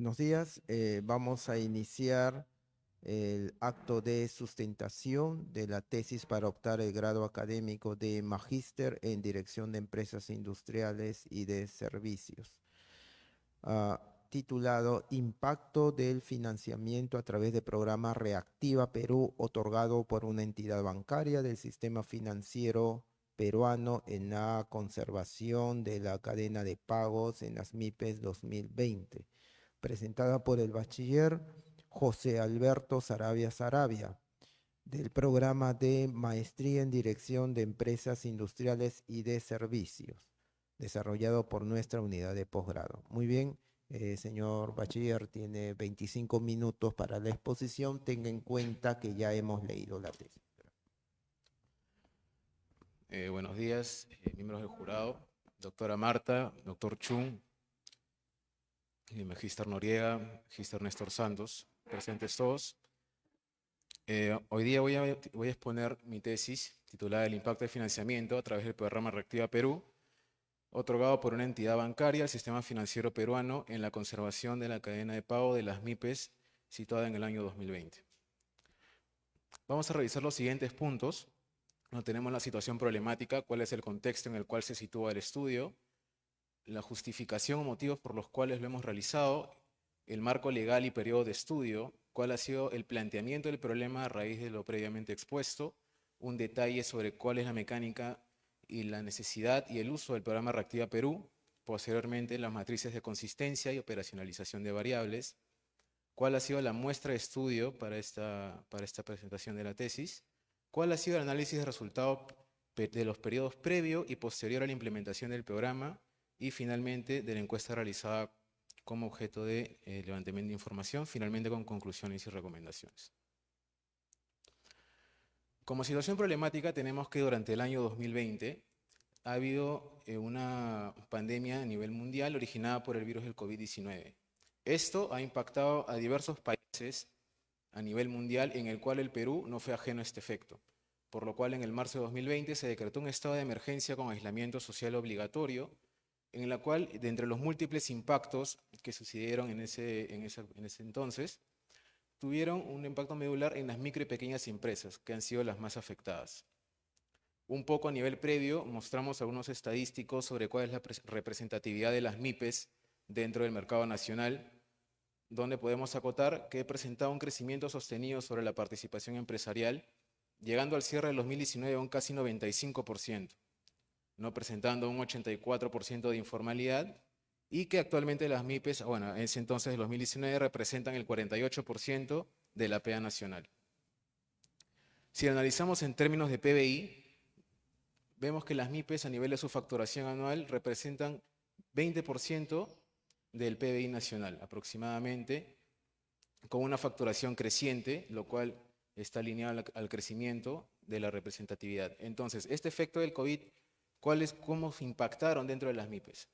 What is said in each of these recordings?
Buenos días. Vamos a iniciar el acto de sustentación de la tesis para optar el grado académico de Magíster en Dirección de Empresas Industriales y de Servicios, titulado Impacto del financiamiento a través del programa Reactiva Perú, otorgado por una entidad bancaria del sistema financiero peruano en la conservación de la cadena de pagos en las MIPES 2020, presentada por el bachiller José Alberto Sarabia, del programa de Maestría en Dirección de Empresas Industriales y de Servicios, desarrollado por nuestra unidad de posgrado. Muy bien, señor bachiller, tiene 25 minutos para la exposición. Tenga en cuenta que ya hemos leído la tesis. Buenos días, miembros del jurado, doctora Marta, doctor Chung, Magister Noriega, Magister Néstor Santos, presentes todos. Hoy día voy a exponer mi tesis titulada El impacto del financiamiento a través del programa Reactiva Perú, otorgado por una entidad bancaria al sistema financiero peruano en la conservación de la cadena de pago de las MIPES situada en el año 2020. Vamos a revisar los siguientes puntos. Tenemos la situación problemática, cuál es el contexto en el cual se sitúa el estudio, la justificación o motivos por los cuales lo hemos realizado, el marco legal y periodo de estudio, cuál ha sido el planteamiento del problema a raíz de lo previamente expuesto, un detalle sobre cuál es la mecánica y la necesidad y el uso del programa Reactiva Perú, posteriormente las matrices de consistencia y operacionalización de variables, cuál ha sido la muestra de estudio para esta presentación de la tesis, cuál ha sido el análisis de resultados de los periodos previo y posterior a la implementación del programa, y finalmente de la encuesta realizada como objeto de levantamiento de información, finalmente con conclusiones y recomendaciones. Como situación problemática tenemos que durante el año 2020 ha habido una pandemia a nivel mundial originada por el virus del COVID-19. Esto ha impactado a diversos países a nivel mundial, en el cual el Perú no fue ajeno a este efecto, por lo cual en el marzo de 2020 se decretó un estado de emergencia con aislamiento social obligatorio, en la cual, de entre los múltiples impactos que sucedieron en ese entonces, tuvieron un impacto medular en las micro y pequeñas empresas, que han sido las más afectadas. Un poco a nivel previo, mostramos algunos estadísticos sobre cuál es la representatividad de las MIPES dentro del mercado nacional, donde podemos acotar que he presentado un crecimiento sostenido sobre la participación empresarial, llegando al cierre del 2019 a un casi 95%, no presentando un 84% de informalidad, y que actualmente las MIPES, bueno, en ese entonces, del 2019, representan el 48% de la PEA nacional. Si analizamos en términos de PBI, vemos que las MIPES a nivel de su facturación anual representan 20% del PBI nacional aproximadamente, con una facturación creciente, lo cual está alineado al crecimiento de la representatividad. Entonces, este efecto del COVID, ¿cómo se impactaron dentro de las MIPES?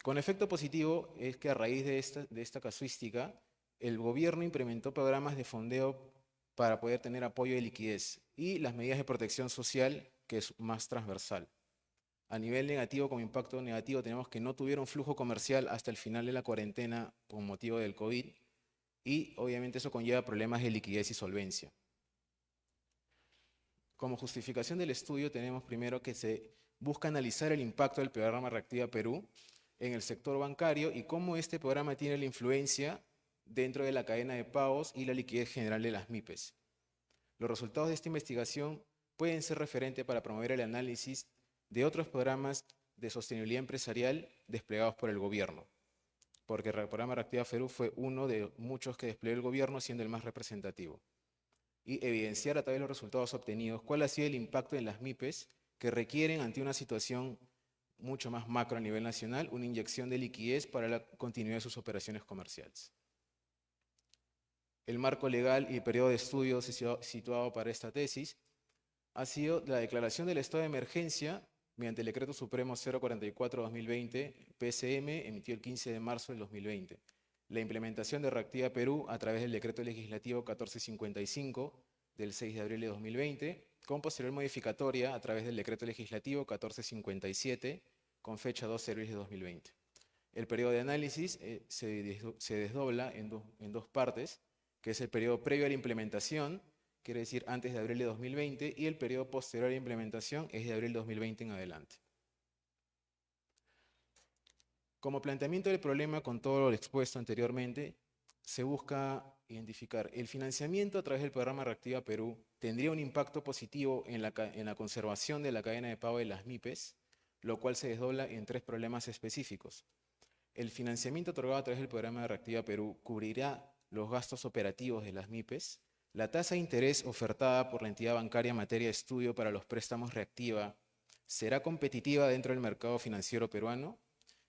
Con efecto positivo es que a raíz de esta casuística, el gobierno implementó programas de fondeo para poder tener apoyo de liquidez y las medidas de protección social, que es más transversal. A nivel negativo, como impacto negativo, tenemos que no tuvieron flujo comercial hasta el final de la cuarentena por motivo del COVID, y obviamente eso conlleva problemas de liquidez y solvencia. Como justificación del estudio tenemos primero que se busca analizar el impacto del programa Reactiva Perú en el sector bancario y cómo este programa tiene la influencia dentro de la cadena de pagos y la liquidez general de las MIPES. Los resultados de esta investigación pueden ser referentes para promover el análisis de otros programas de sostenibilidad empresarial desplegados por el gobierno, porque el programa Reactiva Perú fue uno de muchos que desplegó el gobierno, siendo el más representativo. Y evidenciar a través de los resultados obtenidos cuál ha sido el impacto en las MIPES que requieren, ante una situación mucho más macro a nivel nacional, una inyección de liquidez para la continuidad de sus operaciones comerciales. El marco legal y periodo de estudio situado para esta tesis ha sido la declaración del estado de emergencia mediante el Decreto Supremo 044-2020, PSM, emitido el 15 de marzo del 2020. La implementación de Reactiva Perú a través del Decreto Legislativo 1455 del 6 de abril de 2020, con posterior modificatoria a través del Decreto Legislativo 1457 con fecha 12 de abril de 2020. El periodo de análisis se desdobla en dos partes, que es el periodo previo a la implementación, quiere decir antes de abril de 2020, y el periodo posterior a la implementación es de abril de 2020 en adelante. Como planteamiento del problema con todo lo expuesto anteriormente, se busca identificar el financiamiento a través del programa Reactiva Perú tendría un impacto positivo en la conservación de la cadena de pago de las MIPES, lo cual se desdobla en tres problemas específicos. El financiamiento otorgado a través del programa de Reactiva Perú cubrirá los gastos operativos de las MIPES. La tasa de interés ofertada por la entidad bancaria en materia de estudio para los préstamos Reactiva será competitiva dentro del mercado financiero peruano.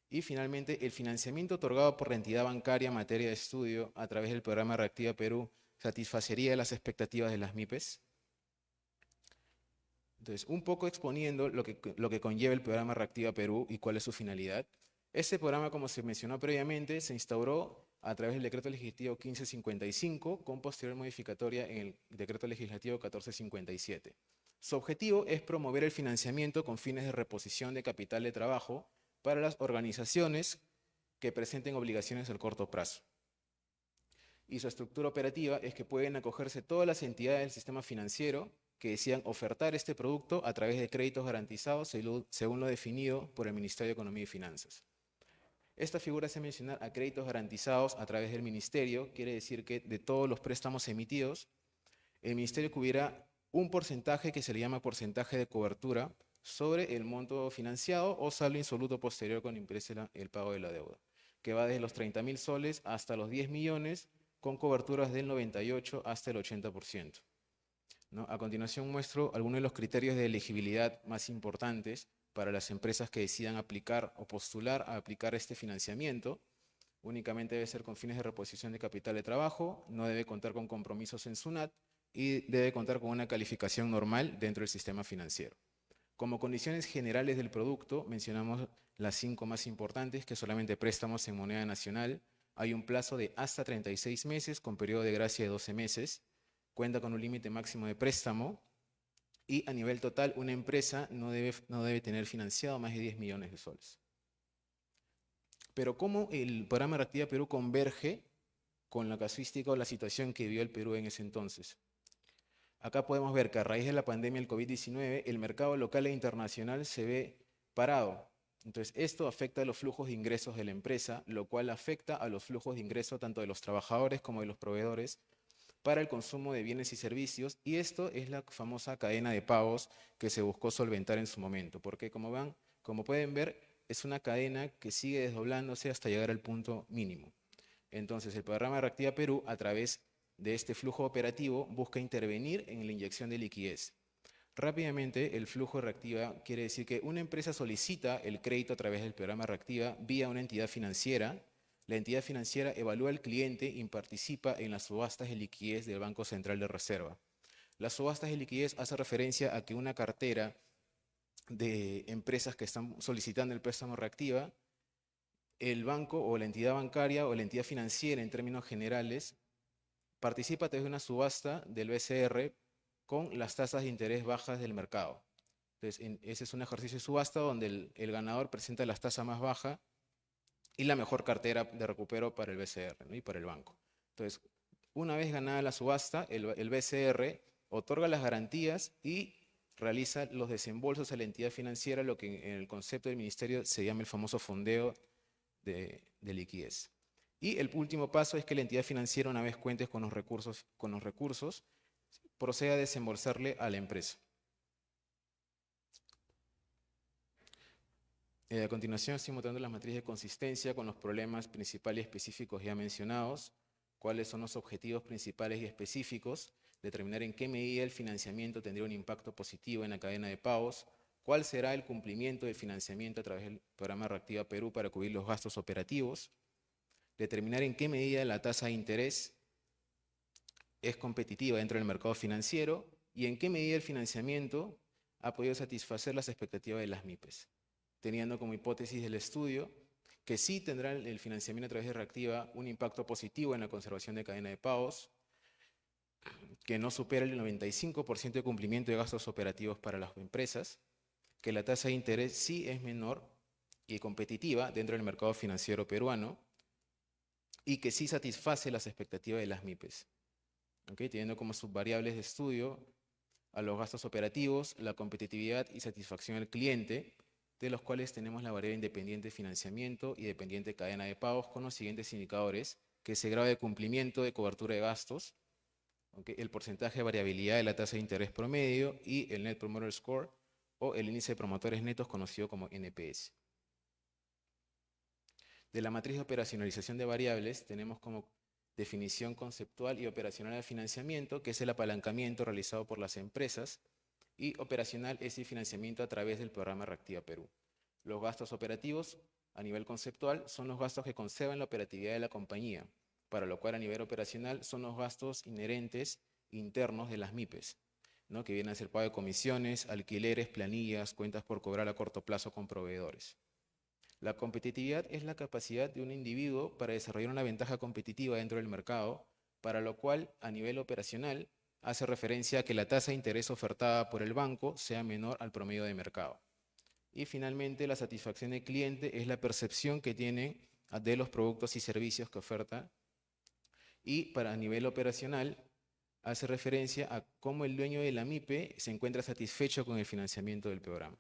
Y finalmente, el financiamiento otorgado por la entidad bancaria en materia de estudio a través del programa Reactiva Perú satisfacería las expectativas de las MIPES. Entonces, un poco exponiendo lo que conlleva el programa Reactiva Perú y cuál es su finalidad. Este programa, como se mencionó previamente, se instauró a través del Decreto Legislativo 1555, con posterior modificatoria en el Decreto Legislativo 1457. Su objetivo es promover el financiamiento con fines de reposición de capital de trabajo para las organizaciones que presenten obligaciones al corto plazo. Y su estructura operativa es que pueden acogerse todas las entidades del sistema financiero que desean ofertar este producto a través de créditos garantizados según lo definido por el Ministerio de Economía y Finanzas. Esta figura hace mencionar a créditos garantizados a través del Ministerio, quiere decir que de todos los préstamos emitidos, el Ministerio cubrirá un porcentaje que se le llama porcentaje de cobertura sobre el monto financiado o saldo insoluto posterior cuando imprese el pago de la deuda, que va desde los 30.000 soles hasta los 10 millones, con coberturas del 98 hasta el 80%. ¿No? A continuación muestro algunos de los criterios de elegibilidad más importantes para las empresas que decidan aplicar o postular a aplicar este financiamiento. Únicamente debe ser con fines de reposición de capital de trabajo, no debe contar con compromisos en SUNAT y debe contar con una calificación normal dentro del sistema financiero. Como condiciones generales del producto, mencionamos las 5 más importantes, que solamente préstamos en moneda nacional. Hay un plazo de hasta 36 meses con periodo de gracia de 12 meses. Cuenta con un límite máximo de préstamo. Y a nivel total, una empresa no debe tener financiado más de 10 millones de soles. Pero ¿cómo el programa Reactiva Perú converge con la casuística o la situación que vivió el Perú en ese entonces? Acá podemos ver que a raíz de la pandemia del COVID-19, el mercado local e internacional se ve parado. Entonces, esto afecta a los flujos de ingresos de la empresa, lo cual afecta a los flujos de ingreso tanto de los trabajadores como de los proveedores para el consumo de bienes y servicios, y esto es la famosa cadena de pagos que se buscó solventar en su momento, porque como pueden ver, es una cadena que sigue desdoblándose hasta llegar al punto mínimo. Entonces, el programa Reactiva Perú, a través de este flujo operativo, busca intervenir en la inyección de liquidez. Rápidamente, el flujo Reactiva quiere decir que una empresa solicita el crédito a través del programa Reactiva vía una entidad financiera. La entidad financiera evalúa al cliente y participa en las subastas de liquidez del Banco Central de Reserva. Las subastas de liquidez hace referencia a que una cartera de empresas que están solicitando el préstamo Reactiva, el banco o la entidad bancaria o la entidad financiera en términos generales participa a través de una subasta del BCR con las tasas de interés bajas del mercado. Entonces, ese es un ejercicio de subasta donde el ganador presenta las tasas más bajas y la mejor cartera de recupero para el BCR, ¿no? Y para el banco. Entonces, una vez ganada la subasta, el BCR otorga las garantías y realiza los desembolsos a la entidad financiera, lo que en el concepto del ministerio se llama el famoso fondeo de liquidez. Y el último paso es que la entidad financiera, una vez cuentes con los recursos, proceda a desembolsarle a la empresa. A continuación estoy mostrando las matrices de consistencia con los problemas principales y específicos ya mencionados, cuáles son los objetivos principales y específicos, determinar en qué medida el financiamiento tendría un impacto positivo en la cadena de pagos, cuál será el cumplimiento del financiamiento a través del programa Reactiva Perú para cubrir los gastos operativos, determinar en qué medida la tasa de interés es competitiva dentro del mercado financiero y en qué medida el financiamiento ha podido satisfacer las expectativas de las MIPES, teniendo como hipótesis del estudio que sí tendrá el financiamiento a través de Reactiva un impacto positivo en la conservación de cadena de pagos, que no supera el 95% de cumplimiento de gastos operativos para las empresas, que la tasa de interés sí es menor y competitiva dentro del mercado financiero peruano y que sí satisface las expectativas de las MIPES, ¿okay? Teniendo como subvariables de estudio a los gastos operativos, la competitividad y satisfacción del cliente, de los cuales tenemos la variable independiente financiamiento y dependiente cadena de pagos con los siguientes indicadores, que es el grado de cumplimiento de cobertura de gastos, ¿okay? El porcentaje de variabilidad de la tasa de interés promedio y el Net Promoter Score o el índice de promotores netos conocido como NPS. De la matriz de operacionalización de variables tenemos como definición conceptual y operacional de financiamiento, que es el apalancamiento realizado por las empresas, y operacional es el financiamiento a través del programa Reactiva Perú. Los gastos operativos, a nivel conceptual, son los gastos que conservan la operatividad de la compañía, para lo cual a nivel operacional son los gastos inherentes internos de las MIPES, ¿no? Que vienen a ser pago de comisiones, alquileres, planillas, cuentas por cobrar a corto plazo con proveedores. La competitividad es la capacidad de un individuo para desarrollar una ventaja competitiva dentro del mercado, para lo cual, a nivel operacional, hace referencia a que la tasa de interés ofertada por el banco sea menor al promedio de mercado. Y finalmente, la satisfacción del cliente es la percepción que tiene de los productos y servicios que oferta. Y para nivel operacional, hace referencia a cómo el dueño de la MIPE se encuentra satisfecho con el financiamiento del programa.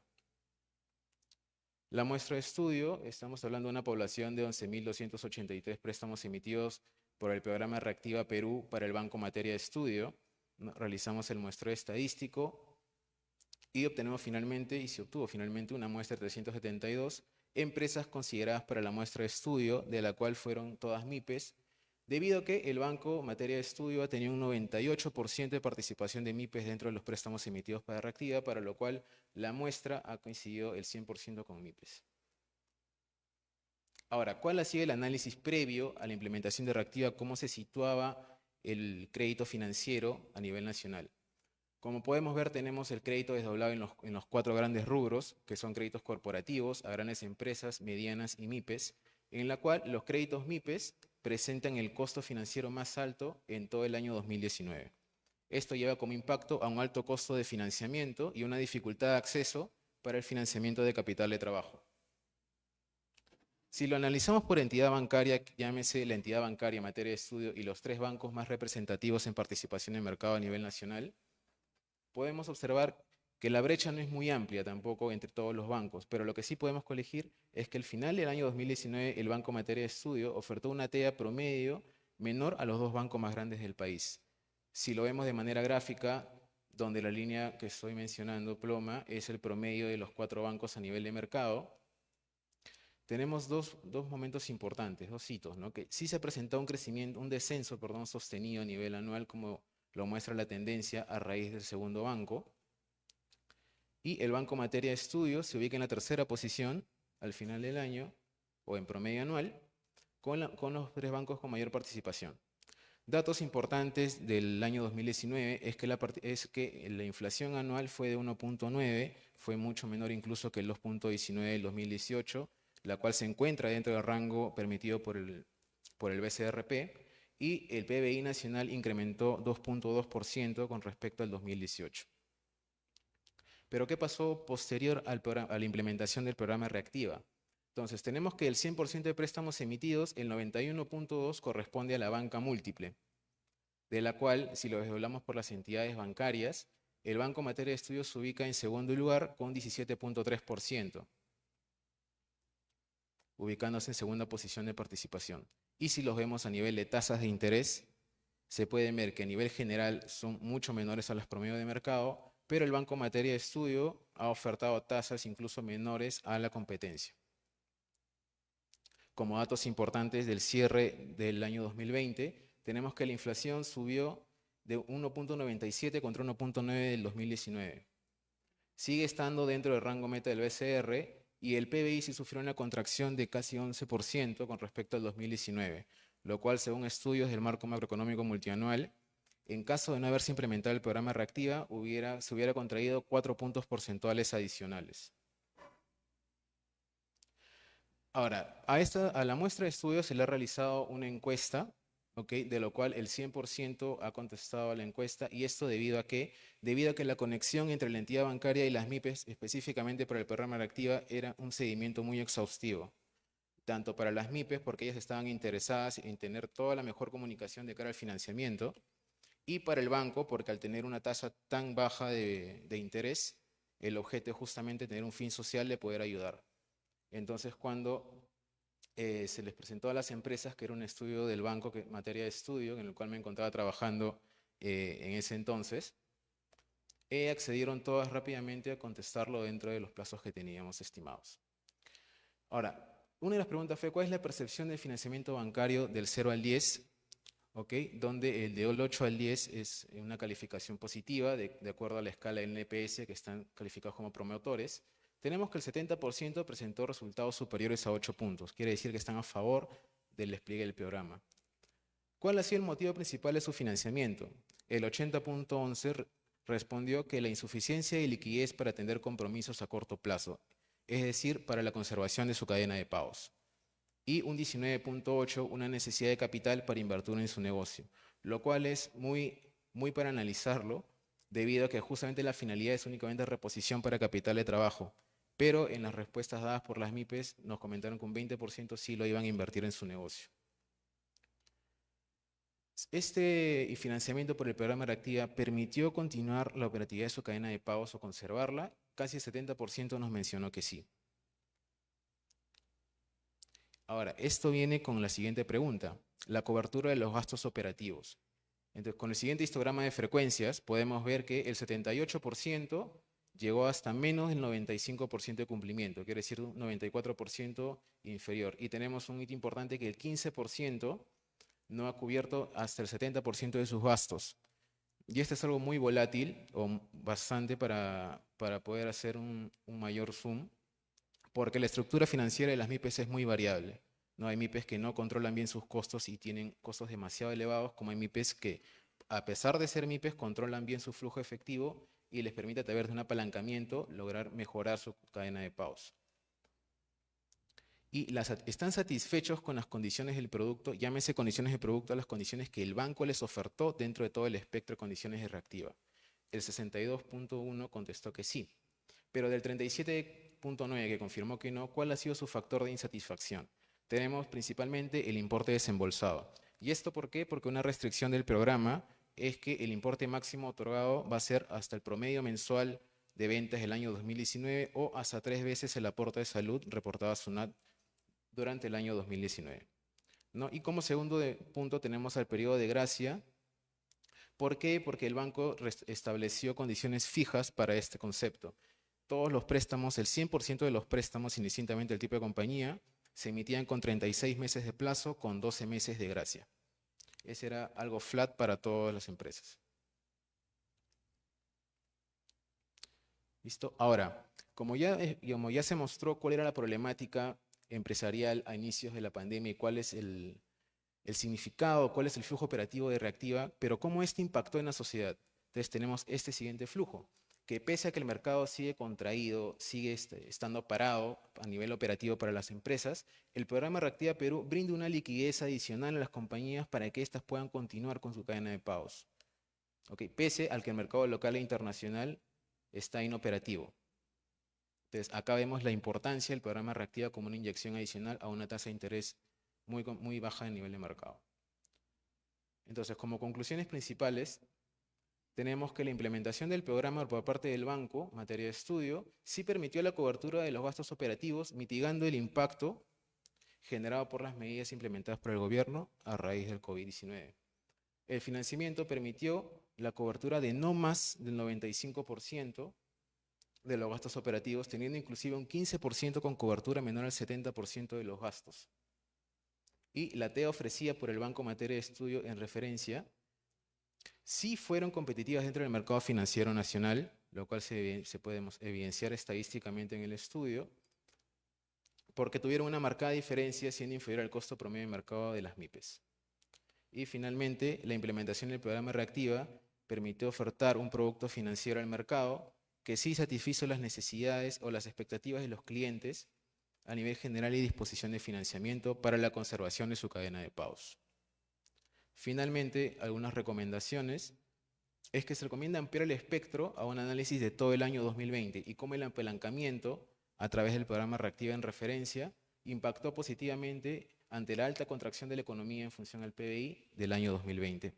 La muestra de estudio, estamos hablando de una población de 11.283 préstamos emitidos por el programa Reactiva Perú para el Banco Materia de Estudio. Realizamos el muestreo estadístico y obtenemos finalmente, y se obtuvo finalmente, una muestra de 372 empresas consideradas para la muestra de estudio, de la cual fueron todas MIPES, debido a que el Banco Materia de Estudio ha tenido un 98% de participación de MIPES dentro de los préstamos emitidos para Reactiva, para lo cual la muestra ha coincidido el 100% con MIPES. Ahora, ¿cuál ha sido el análisis previo a la implementación de Reactiva? ¿Cómo se situaba el crédito financiero a nivel nacional? Como podemos ver, tenemos el crédito desdoblado en los 4 grandes rubros, que son créditos corporativos a grandes empresas, medianas y MIPES, en la cual los créditos MIPES presentan el costo financiero más alto en todo el año 2019. Esto lleva como impacto a un alto costo de financiamiento y una dificultad de acceso para el financiamiento de capital de trabajo. Si lo analizamos por entidad bancaria, llámese la entidad bancaria en materia de estudio y los 3 bancos más representativos en participación en mercado a nivel nacional, podemos observar que la brecha no es muy amplia tampoco entre todos los bancos, pero lo que sí podemos colegir es que al final del año 2019 el Banco Materia de Estudio ofertó una TEA promedio menor a los 2 bancos más grandes del país. Si lo vemos de manera gráfica, donde la línea que estoy mencionando, ploma, es el promedio de los 4 bancos a nivel de mercado, tenemos dos momentos importantes, 2 hitos, ¿no? Que sí se presentó un crecimiento, un descenso, perdón, sostenido a nivel anual, como lo muestra la tendencia a raíz del segundo banco. Y el Banco Materia de Estudio se ubica en la 3ª posición al final del año, o en promedio anual, con los 3 bancos con mayor participación. Datos importantes del año 2019 es que la inflación anual fue de 1.9, fue mucho menor incluso que el 2.19 del 2018, la cual se encuentra dentro del rango permitido por el BCRP, y el PBI nacional incrementó 2.2% con respecto al 2018. Pero ¿qué pasó posterior a la implementación del programa Reactiva? Entonces, tenemos que el 100% de préstamos emitidos, el 91.2 corresponde a la banca múltiple, de la cual, si lo desdoblamos por las entidades bancarias, el Banco Materia de Estudios se ubica en segundo lugar con 17.3%, ubicándose en segunda posición de participación. Y si los vemos a nivel de tasas de interés, se puede ver que a nivel general son mucho menores a las promedio de mercado, pero el Banco Materia de Estudio ha ofertado tasas incluso menores a la competencia. Como datos importantes del cierre del año 2020, tenemos que la inflación subió de 1.97 contra 1.9 del 2019. Sigue estando dentro del rango meta del BCR y el PBI sí sufrió una contracción de casi 11% con respecto al 2019, lo cual, según estudios del marco macroeconómico multianual, en caso de no haberse implementado el programa Reactiva, se hubiera contraído 4 puntos porcentuales adicionales. Ahora, a la muestra de estudios se le ha realizado una encuesta, ¿ok? De lo cual el 100% ha contestado a la encuesta. ¿Y esto debido a qué? Debido a que la conexión entre la entidad bancaria y las MIPES, específicamente para el programa Reactiva, era un seguimiento muy exhaustivo. Tanto para las MIPES, porque ellas estaban interesadas en tener toda la mejor comunicación de cara al financiamiento, y para el banco, porque al tener una tasa tan baja de interés, el objeto es justamente tener un fin social de poder ayudar. Entonces, cuando se les presentó a las empresas, que era un estudio del banco, materia de estudio, en el cual me encontraba trabajando en ese entonces, accedieron todas rápidamente a contestarlo dentro de los plazos que teníamos estimados. Ahora, una de las preguntas fue, ¿cuál es la percepción del financiamiento bancario del 0 al 10? ¿Okay? Donde el del 8 al 10 es una calificación positiva, de acuerdo a la escala del NPS, que están calificados como promotores. Tenemos que el 70% presentó resultados superiores a 8 puntos, quiere decir que están a favor del despliegue del programa. ¿Cuál ha sido el motivo principal de su financiamiento? El 80.11 respondió que la insuficiencia de liquidez para atender compromisos a corto plazo, es decir, para la conservación de su cadena de pagos. Y un 19.8, una necesidad de capital para invertir en su negocio, lo cual es muy para analizarlo, debido a que justamente la finalidad es únicamente reposición para capital de trabajo, pero en las respuestas dadas por las MIPES nos comentaron que un 20% sí lo iban a invertir en su negocio. Este financiamiento por el programa Reactiva permitió continuar la operatividad de su cadena de pagos o conservarla. Casi el 70% nos mencionó que sí. Ahora, esto viene con la siguiente pregunta, la cobertura de los gastos operativos. Entonces, con el siguiente histograma de frecuencias, podemos ver que el 78% llegó hasta menos del 95% de cumplimiento, quiere decir un 94% inferior. Y tenemos un hito importante que el 15% no ha cubierto hasta el 70% de sus gastos. Y esto es algo muy volátil, o bastante para poder hacer un mayor zoom, porque la estructura financiera de las MIPES es muy variable. ¿No? Hay MIPES que no controlan bien sus costos y tienen costos demasiado elevados, como hay MIPES que, a pesar de ser MIPES, controlan bien su flujo efectivo y les permite, a través de un apalancamiento, lograr mejorar su cadena de pagos. Y están satisfechos con las condiciones del producto, llámese condiciones de producto a las condiciones que el banco les ofertó dentro de todo el espectro de condiciones de Reactiva. El 62.1 contestó que sí, pero del 37.9 que confirmó que no, ¿cuál ha sido su factor de insatisfacción? Tenemos principalmente el importe desembolsado. ¿Y esto por qué? Porque una restricción del programa es que el importe máximo otorgado va a ser hasta el promedio mensual de ventas del año 2019 o hasta 3 veces el aporte de salud reportado a SUNAT durante el año 2019. ¿No? Y como segundo punto tenemos al periodo de gracia. ¿Por qué? Porque el banco estableció condiciones fijas para este concepto. Todos los préstamos, el 100% de los préstamos, indistintamente del tipo de compañía, se emitían con 36 meses de plazo con 12 meses de gracia. Ese era algo flat para todas las empresas. ¿Listo? Ahora, como ya se mostró cuál era la problemática empresarial a inicios de la pandemia y cuál es el significado, cuál es el flujo operativo de Reactiva, pero cómo este impactó en la sociedad. Entonces tenemos este siguiente flujo, que pese a que el mercado sigue contraído, sigue estando parado a nivel operativo para las empresas, el programa Reactiva Perú brinda una liquidez adicional a las compañías para que éstas puedan continuar con su cadena de pagos. ¿Okay? Pese al que el mercado local e internacional está inoperativo. Entonces, acá vemos la importancia del programa Reactiva como una inyección adicional a una tasa de interés muy baja a nivel de mercado. Entonces, como conclusiones principales, tenemos que la implementación del programa por parte del banco, materia de estudio, sí permitió la cobertura de los gastos operativos, mitigando el impacto generado por las medidas implementadas por el gobierno a raíz del COVID-19. El financiamiento permitió la cobertura de no más del 95% de los gastos operativos, teniendo inclusive un 15% con cobertura menor al 70% de los gastos. Y la TEA ofrecida por el Banco Materia de Estudio en referencia, sí fueron competitivas dentro del mercado financiero nacional, lo cual se puede evidenciar estadísticamente en el estudio, porque tuvieron una marcada diferencia siendo inferior al costo promedio de mercado de las MIPES. Y finalmente, la implementación del programa Reactiva permitió ofertar un producto financiero al mercado que sí satisfizo las necesidades o las expectativas de los clientes a nivel general y disposición de financiamiento para la conservación de su cadena de pagos. Finalmente, algunas recomendaciones es que se recomienda ampliar el espectro a un análisis de todo el año 2020 y cómo el apalancamiento a través del programa Reactiva en Referencia impactó positivamente ante la alta contracción de la economía en función al PBI del año 2020.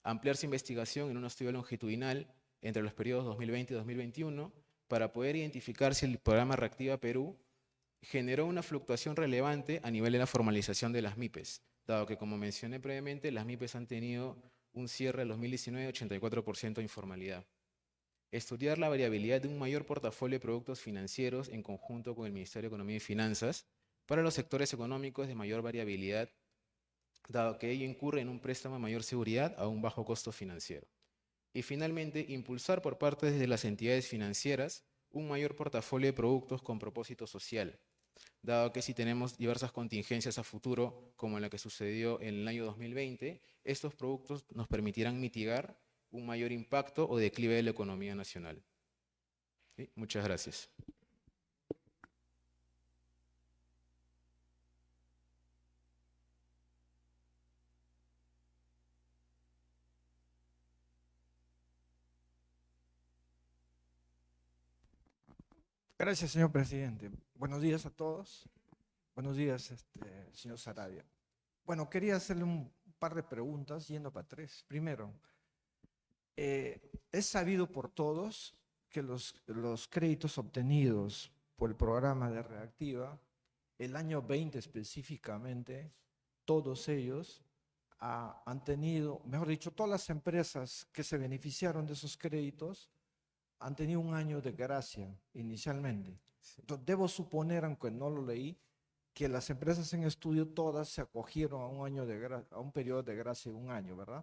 Ampliar su investigación en un estudio longitudinal entre los periodos 2020 y 2021 para poder identificar si el programa Reactiva Perú generó una fluctuación relevante a nivel de la formalización de las MIPES, dado que, como mencioné previamente, las MIPES han tenido un cierre del 2019 de 84% de informalidad. Estudiar la variabilidad de un mayor portafolio de productos financieros en conjunto con el Ministerio de Economía y Finanzas para los sectores económicos de mayor variabilidad, dado que ello incurre en un préstamo de mayor seguridad a un bajo costo financiero. Y finalmente, impulsar por parte de las entidades financieras un mayor portafolio de productos con propósito social, dado que si tenemos diversas contingencias a futuro, como la que sucedió en el año 2020, estos productos nos permitirán mitigar un mayor impacto o declive de la economía nacional. ¿Sí? Muchas gracias. Gracias, señor presidente. Buenos días a todos. Buenos días, señor Sarabia. Bueno, quería hacerle un par de preguntas yendo para tres. Primero, es sabido por todos que los créditos obtenidos por el programa de Reactiva, el año 20 específicamente, todos ellos han tenido, mejor dicho, todas las empresas que se beneficiaron de esos créditos han tenido un año de gracia inicialmente. Entonces, debo suponer, aunque no lo leí, que las empresas en estudio todas se acogieron a un año a un periodo de gracia de un año, ¿verdad?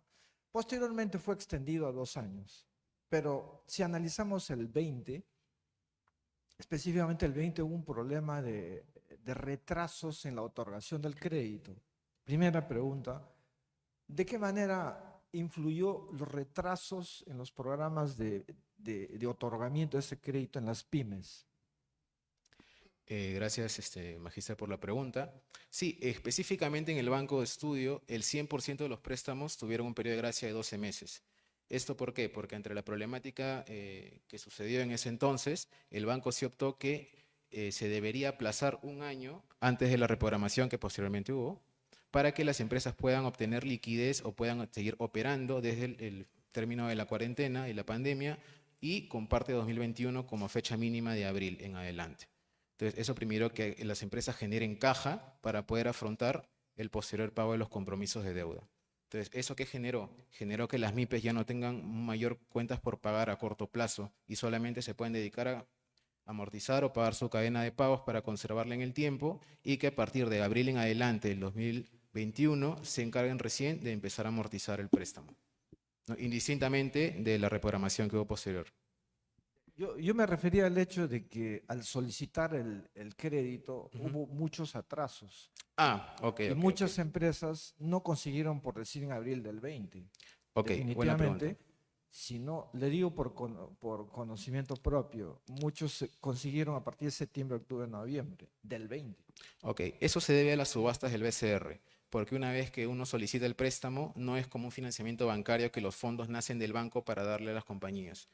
Posteriormente fue extendido a 2 años. Pero si analizamos el 20, específicamente el 20 hubo un problema de retrasos en la otorgación del crédito. Primera pregunta, ¿de qué manera influyó los retrasos en los programas de otorgamiento de ese crédito en las pymes? Gracias, magíster, por la pregunta. Sí, específicamente en el Banco de Estudio, el 100% de los préstamos tuvieron un periodo de gracia de 12 meses. ¿Esto por qué? Porque entre la problemática que sucedió en ese entonces, el banco sí optó que se debería aplazar un año antes de la reprogramación que posteriormente hubo, para que las empresas puedan obtener liquidez o puedan seguir operando desde el término de la cuarentena y la pandemia y con parte de 2021 como fecha mínima de abril en adelante. Entonces, eso primero que las empresas generen caja para poder afrontar el posterior pago de los compromisos de deuda. Entonces, ¿eso qué generó? Generó que las MIPES ya no tengan mayor cuentas por pagar a corto plazo y solamente se pueden dedicar a amortizar o pagar su cadena de pagos para conservarla en el tiempo y que a partir de abril en adelante del 2021 se encarguen recién de empezar a amortizar el préstamo, ¿no? Indistintamente de la reprogramación que hubo posterior. Yo me refería al hecho de que al solicitar el crédito hubo muchos atrasos. Ah, ok. Y muchas empresas no consiguieron, por decir, en abril del 20. Ok, buena pregunta. Definitivamente, si no, le digo por conocimiento propio, muchos consiguieron a partir de septiembre, octubre, noviembre del 20. Ok, eso se debe a las subastas del BCR, porque una vez que uno solicita el préstamo, no es como un financiamiento bancario que los fondos nacen del banco para darle a las compañías.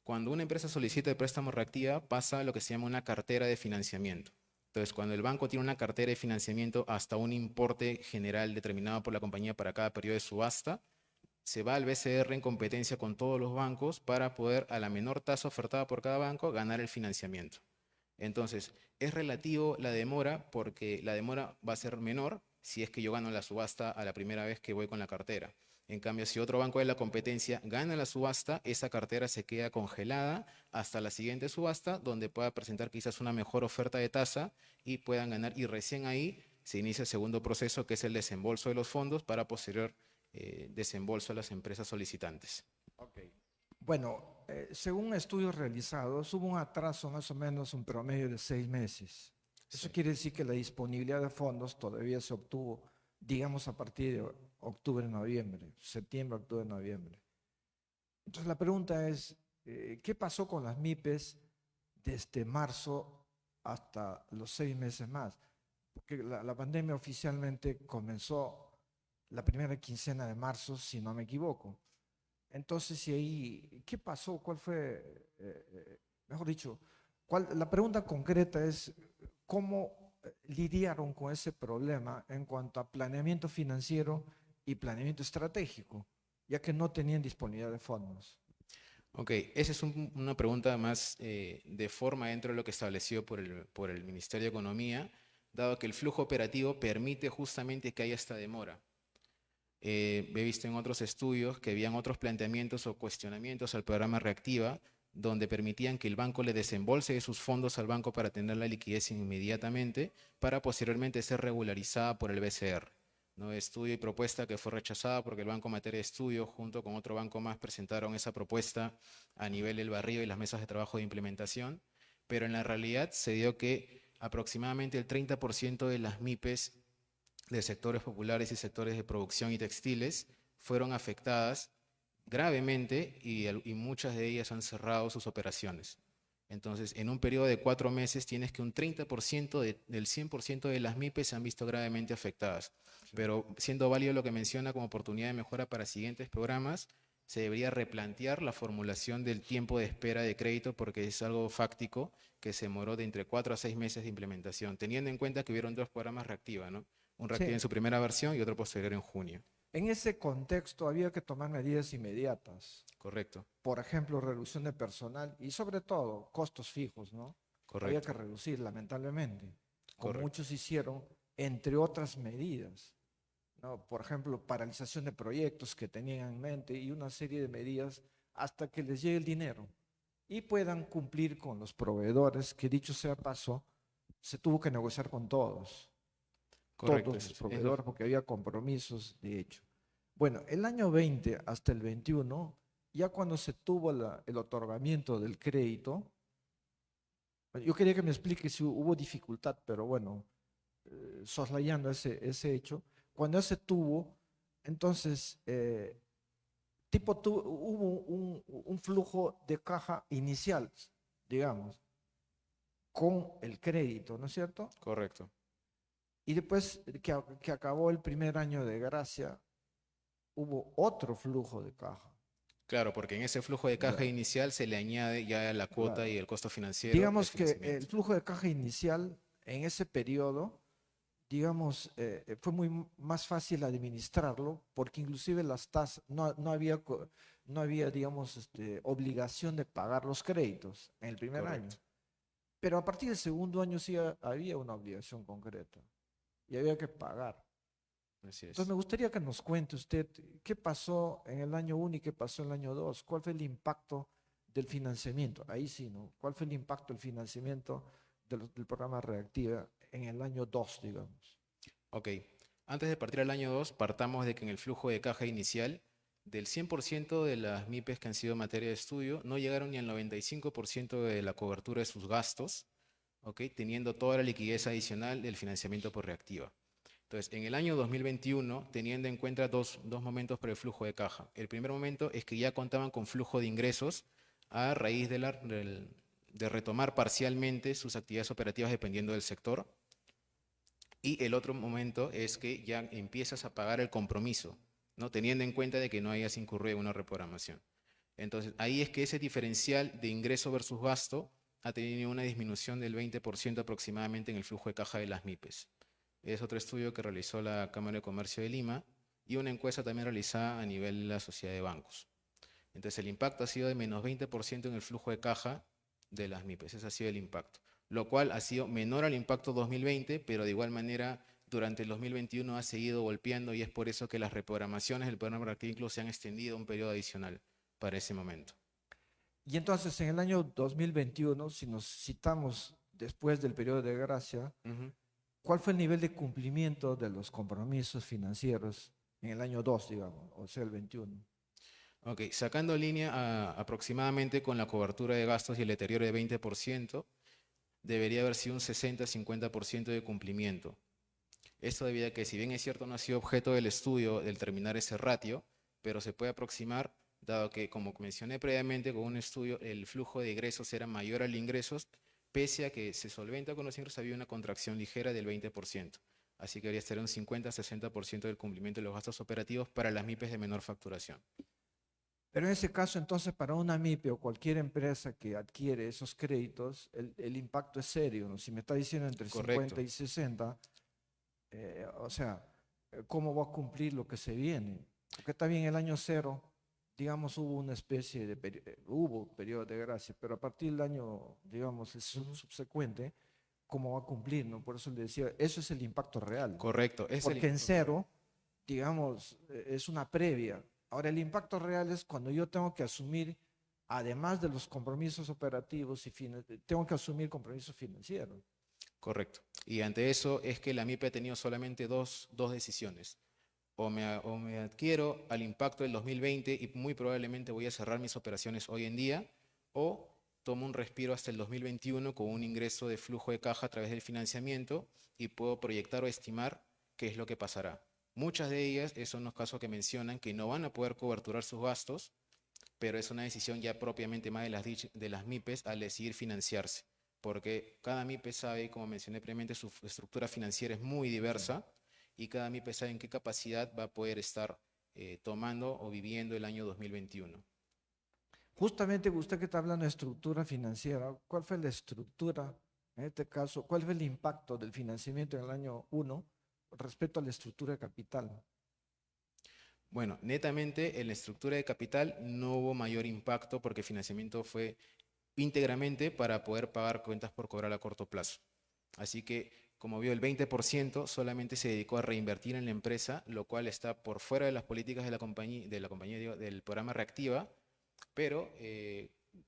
Cuando una empresa solicita el préstamo Reactiva, pasa a lo que se llama una cartera de financiamiento. Entonces, cuando el banco tiene una cartera de financiamiento hasta un importe general determinado por la compañía para cada periodo de subasta, se va al BCR en competencia con todos los bancos para poder, a la menor tasa ofertada por cada banco, ganar el financiamiento. Entonces, es relativo la demora porque la demora va a ser menor si es que yo gano la subasta a la primera vez que voy con la cartera. En cambio, si otro banco de la competencia gana la subasta, esa cartera se queda congelada hasta la siguiente subasta, donde pueda presentar quizás una mejor oferta de tasa y puedan ganar. Y recién ahí se inicia el segundo proceso, que es el desembolso de los fondos para posterior desembolso a las empresas solicitantes. Okay. Bueno, según estudios realizados, hubo un atraso más o menos un promedio de 6 meses. Eso Sí. quiere decir que la disponibilidad de fondos todavía se obtuvo, digamos, a partir de octubre, noviembre, septiembre, octubre, noviembre. Entonces la pregunta es, ¿qué pasó con las MIPES desde marzo hasta los 6 meses más? Porque la pandemia oficialmente comenzó la primera quincena de marzo, si no me equivoco. Entonces, ¿y ahí qué pasó? ¿Cuál fue, mejor dicho, la pregunta concreta es, ¿cómo lidiaron con ese problema en cuanto a planeamiento financiero y planeamiento estratégico, ya que no tenían disponibilidad de fondos? Ok, esa es una pregunta más de forma dentro de lo que estableció por el Ministerio de Economía, dado que el flujo operativo permite justamente que haya esta demora. He visto en otros estudios que habían otros planteamientos o cuestionamientos al programa Reactiva, donde permitían que el banco le desembolse de sus fondos al banco para tener la liquidez inmediatamente, para posteriormente ser regularizada por el BCR. ¿No? Estudio y propuesta que fue rechazada porque el Banco Materia de Estudio, junto con otro banco más, presentaron esa propuesta a nivel del barrio y las mesas de trabajo de implementación, pero en la realidad se dio que aproximadamente el 30% de las MIPES de sectores populares y sectores de producción y textiles fueron afectadas gravemente y muchas de ellas han cerrado sus operaciones. Entonces, en un periodo de 4 meses tienes que un 30% del 100% de las MIPES se han visto gravemente afectadas. Sí. Pero siendo válido lo que menciona como oportunidad de mejora para siguientes programas, se debería replantear la formulación del tiempo de espera de crédito porque es algo fáctico que se demoró de entre 4 a 6 meses de implementación, teniendo en cuenta que hubieron 2 programas Reactiva, ¿no? Un Reactiva en Sí, su primera versión y otro posterior en junio. en ese contexto había que tomar medidas inmediatas, Correcto, por ejemplo, reducción de personal y sobre todo costos fijos, ¿no? Había que correcto, reducir, lamentablemente, como correcto. muchos hicieron, entre otras medidas, ¿no? Por ejemplo, paralización de proyectos que tenían en mente y una serie de medidas hasta que les llegue el dinero y puedan cumplir con los proveedores, que dicho sea paso, se tuvo que negociar con Correcto, todos los es lo. proveedores, porque había compromisos de hecho. Bueno, el año 20 hasta el 21, ya cuando se tuvo el otorgamiento del crédito, yo quería que me explique si hubo dificultad, pero bueno, soslayando ese hecho, cuando se tuvo, entonces, hubo un flujo de caja inicial, digamos, con el crédito, ¿no es cierto? Correcto. Y después que acabó el primer año de gracia, hubo otro flujo de caja. Claro, porque en ese flujo de caja Ya, inicial se le añade ya la cuota y claro. el costo financiero del Digamos que el financiamiento. flujo de caja inicial en ese periodo, digamos, fue más fácil administrarlo porque inclusive las tasas, no había, digamos, obligación de pagar los créditos en el primer año. Correcto. Pero a partir del segundo año sí había una obligación concreta y había que pagar. Así Entonces es. me gustaría que nos cuente usted qué pasó en el año 1 y qué pasó en el año 2, cuál fue el impacto del financiamiento, ahí sí, ¿no? ¿Cuál fue el impacto del financiamiento del programa Reactiva en el año 2, digamos? Ok. Antes de partir al año 2, partamos de que en el flujo de caja inicial, del 100% de las MIPES que han sido materia de estudio, no llegaron ni al 95% de la cobertura de sus gastos, ¿ok? Teniendo toda la liquidez adicional del financiamiento por Reactiva. Entonces, en el año 2021, teniendo en cuenta dos momentos para el flujo de caja. El primer momento es que ya contaban con flujo de ingresos a raíz de retomar parcialmente sus actividades operativas dependiendo del sector. Y el otro momento es que ya empiezas a pagar el compromiso, ¿no? Teniendo en cuenta de que no hayas incurrido en una reprogramación. Entonces, ahí es que ese diferencial de ingreso versus gasto ha tenido una disminución del 20% aproximadamente en el flujo de caja de las MIPES. Es otro estudio que realizó la Cámara de Comercio de Lima y una encuesta también realizada a nivel de la Sociedad de Bancos. Entonces el impacto ha sido de menos 20% en el flujo de caja de las MIPES. Ese ha sido el impacto. Lo cual ha sido menor al impacto 2020, pero de igual manera durante el 2021 ha seguido golpeando y es por eso que las reprogramaciones del programa Reactiva incluso se han extendido un periodo adicional para ese momento. Y entonces en el año 2021, si nos citamos después del periodo de gracia, Ujú. ¿cuál fue el nivel de cumplimiento de los compromisos financieros en el año 2, digamos, o sea, el 21? Ok, sacando línea aproximadamente con la cobertura de gastos y el deterioro de 20%, debería haber sido un 60-50% de cumplimiento. Esto debido a que, si bien es cierto, no ha sido objeto del estudio del determinar ese ratio, pero se puede aproximar, dado que, como mencioné previamente, con un estudio el flujo de egresos era mayor al ingresos, pese a que se solventa con los ingresos, había una contracción ligera del 20%. Así que debería estar un 50-60% del cumplimiento de los gastos operativos para las MIPES de menor facturación. Pero en ese caso, entonces, para una MIPE o cualquier empresa que adquiere esos créditos, el impacto es serio, ¿no? Si me está diciendo entre Correcto. 50 y 60, o sea, ¿cómo va a cumplir lo que se viene? Porque está bien el año cero, digamos, hubo una especie de, hubo periodo de gracia, pero a partir del año, digamos, subsecuente, ¿cómo va a cumplir, no? Por eso le decía, eso es el impacto real. Correcto. Es Porque en cero, digamos, es una previa. Ahora, el impacto real es cuando yo tengo que asumir, además de los compromisos operativos, tengo que asumir compromisos financieros. Correcto. Y ante eso es que la MIPE ha tenido solamente dos decisiones. O me adquiero al impacto del 2020 y muy probablemente voy a cerrar mis operaciones hoy en día, o tomo un respiro hasta el 2021 con un ingreso de flujo de caja a través del financiamiento y puedo proyectar o estimar qué es lo que pasará. Muchas de ellas son los casos que mencionan que no van a poder coberturar sus gastos, pero es una decisión ya propiamente más de las MIPES al decidir financiarse, porque cada MIPE sabe, como mencioné previamente, su estructura financiera es muy diversa y cada MIPE sabe en qué capacidad va a poder estar tomando o viviendo el año 2021. Justamente usted que está hablando de estructura financiera, ¿cuál fue la estructura, en este caso, cuál fue el impacto del financiamiento en el año 1 respecto a la estructura de capital? Bueno, netamente en la estructura de capital no hubo mayor impacto porque el financiamiento fue íntegramente para poder pagar cuentas por cobrar a corto plazo. Así que, como vio, el 20% solamente se dedicó a reinvertir en la empresa, lo cual está por fuera de las políticas de la compañía, digo, del programa Reactiva, pero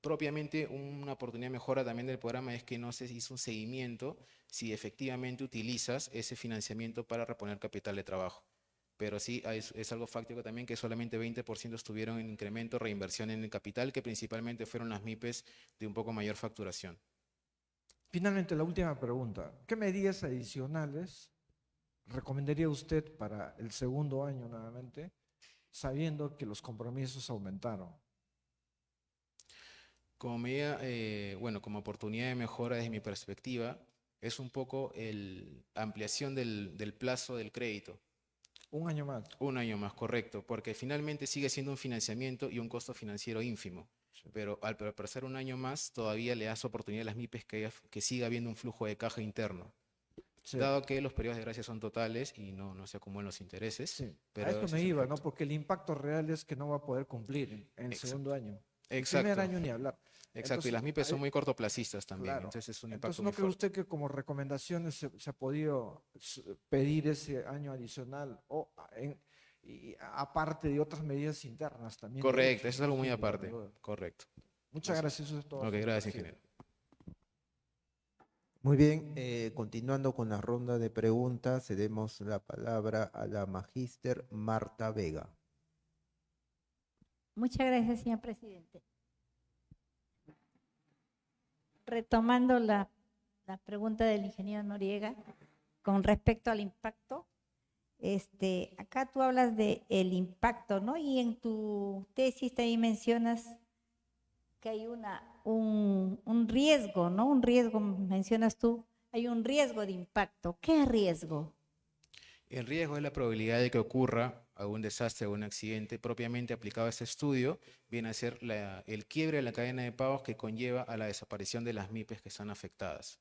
propiamente una oportunidad de mejora también del programa es que no se hizo un seguimiento si efectivamente utilizas ese financiamiento para reponer capital de trabajo. Pero sí es algo fáctico también que solamente 20% estuvieron en incremento, reinversión en el capital, que principalmente fueron las MIPES de un poco mayor facturación. Finalmente, la última pregunta. ¿Qué medidas adicionales recomendaría usted para el segundo año nuevamente, sabiendo que los compromisos aumentaron? Como medida, bueno, como oportunidad de mejora desde mi perspectiva, es un poco la ampliación del plazo del crédito. Un año más. Un año más, correcto, porque finalmente sigue siendo un financiamiento y un costo financiero ínfimo. Sí. Pero al pasar un año más, todavía le das oportunidad a las MIPES que siga habiendo un flujo de caja interno. Sí. Dado que los periodos de gracia son totales y no se acumulan los intereses. Sí. Pero A eso ese me es el iba, efecto. ¿no? Porque el impacto real es que no va a poder cumplir en el segundo año. El primer Exacto. año ni hablar. Exacto, Entonces, y las MIPES son muy cortoplacistas también, claro. entonces es un Entonces, impacto ¿no muy cree fuerte. usted que como recomendaciones se ha podido pedir ese año adicional o aparte de otras medidas internas también? Correcto, eso es algo muy sin lugar a aparte. dudas? Correcto. Muchas Así. gracias, eso es todo. Ok, señor gracias, presidente. ingeniero. Muy bien, continuando con la ronda de preguntas, cedemos la palabra a la magíster Marta Vega. Muchas gracias, señor presidente. Retomando la pregunta del ingeniero Noriega con respecto al impacto, acá tú hablas de el impacto, ¿no? Y en tu tesis también mencionas que hay un riesgo, ¿no? Un riesgo, mencionas tú, hay un riesgo de impacto. ¿Qué riesgo? El riesgo es la probabilidad de que ocurra algún desastre o un accidente propiamente aplicado a este estudio, viene a ser el quiebre de la cadena de pagos que conlleva a la desaparición de las MIPES que están afectadas.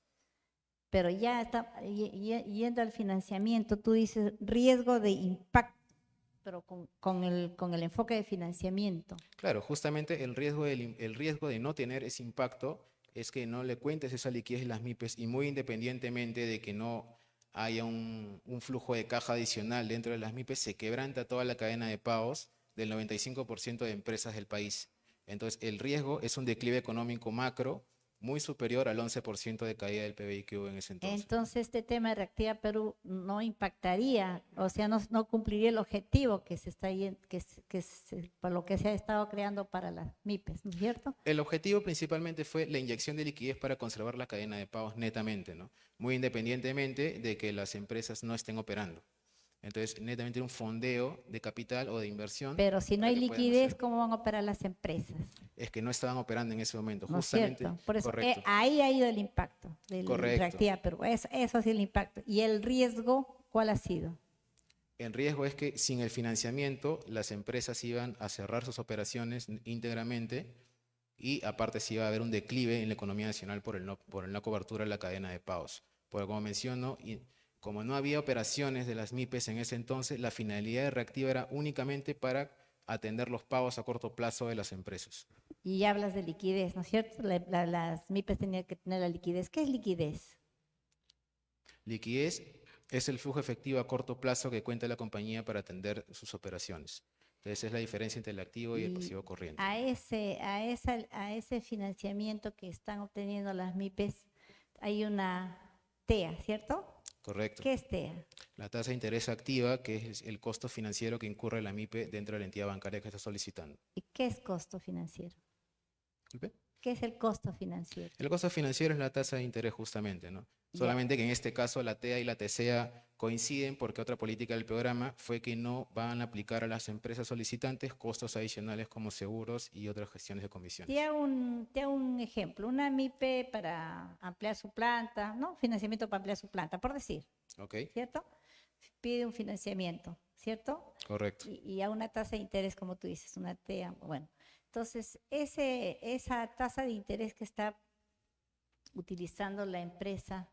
Pero ya está yendo al financiamiento, tú dices riesgo de impacto, pero con el enfoque de financiamiento. Claro, justamente el riesgo de no tener ese impacto es que no le cuentes esa liquidez en las MIPES y muy independientemente de que no haya un flujo de caja adicional dentro de las MIPES, se quebranta toda la cadena de pagos del 95% de empresas del país. Entonces, el riesgo es un declive económico macro muy superior al 11% de caída del PBI que hubo en ese entonces. Entonces, este tema de Reactiva Perú no impactaría, o sea, no cumpliría el objetivo que se está por lo que se ha estado creando para las MIPES, ¿no es cierto? El objetivo principalmente fue la inyección de liquidez para conservar la cadena de pagos netamente, ¿no? Muy independientemente de que las empresas no estén operando. Entonces, netamente un fondeo de capital o de inversión. Pero si no hay liquidez, ¿cómo van a operar las empresas? Es que no estaban operando en ese momento, ¿No es justamente. cierto? Por eso, correcto. ahí ha ido el impacto del Correcto. Reactiva Perú. Eso ha sido el impacto. Y el riesgo ¿cuál ha sido? El riesgo es que sin el financiamiento las empresas iban a cerrar sus operaciones íntegramente y aparte se iba a haber un declive en la economía nacional por la cobertura de la cadena de pagos. Porque como menciono, como no había operaciones de las MIPES en ese entonces, la finalidad de Reactiva era únicamente para atender los pagos a corto plazo de las empresas. Y hablas de liquidez, ¿no es cierto? Las MIPES tenían que tener la liquidez. ¿Qué es liquidez? Liquidez es el flujo efectivo a corto plazo que cuenta la compañía para atender sus operaciones. Entonces es la diferencia entre el activo y el pasivo corriente. A ese financiamiento que están obteniendo las MIPES hay una TEA, ¿cierto? Correcto. ¿Qué es TEA? La tasa de interés activa, que es el costo financiero que incurre la MIPE dentro de la entidad bancaria que está solicitando. ¿Y qué es costo financiero? Disculpe. ¿Qué es el costo financiero? El costo financiero es la tasa de interés justamente, ¿no? Solamente que en este caso la TEA y la TCA coinciden porque otra política del programa fue que no van a aplicar a las empresas solicitantes costos adicionales como seguros y otras gestiones de comisiones. Te hago un ejemplo, una MIPE para ampliar su planta, ¿no? Financiamiento para ampliar su planta, por decir, ¿Ok? ¿cierto? Pide un financiamiento, ¿cierto? Correcto. Y a una tasa de interés, como tú dices, una TEA, bueno. Entonces, esa tasa de interés que está utilizando la empresa,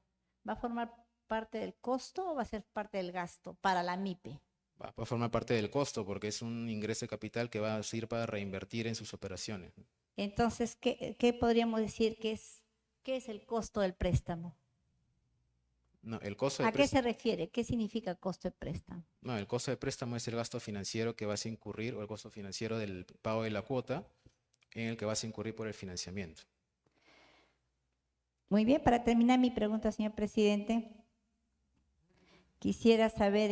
¿va a formar parte del costo o va a ser parte del gasto para la MIPE? Va a formar parte del costo porque es un ingreso de capital que va a servir para reinvertir en sus operaciones. Entonces, ¿qué podríamos decir qué es el costo del préstamo? No, el costo ¿A de qué se préstamo, refiere? ¿Qué significa costo de préstamo? no, el costo de préstamo es el gasto financiero que vas a incurrir o el costo financiero del pago de la cuota en el que vas a incurrir por el financiamiento. Muy bien, para terminar mi pregunta, señor presidente, quisiera saber,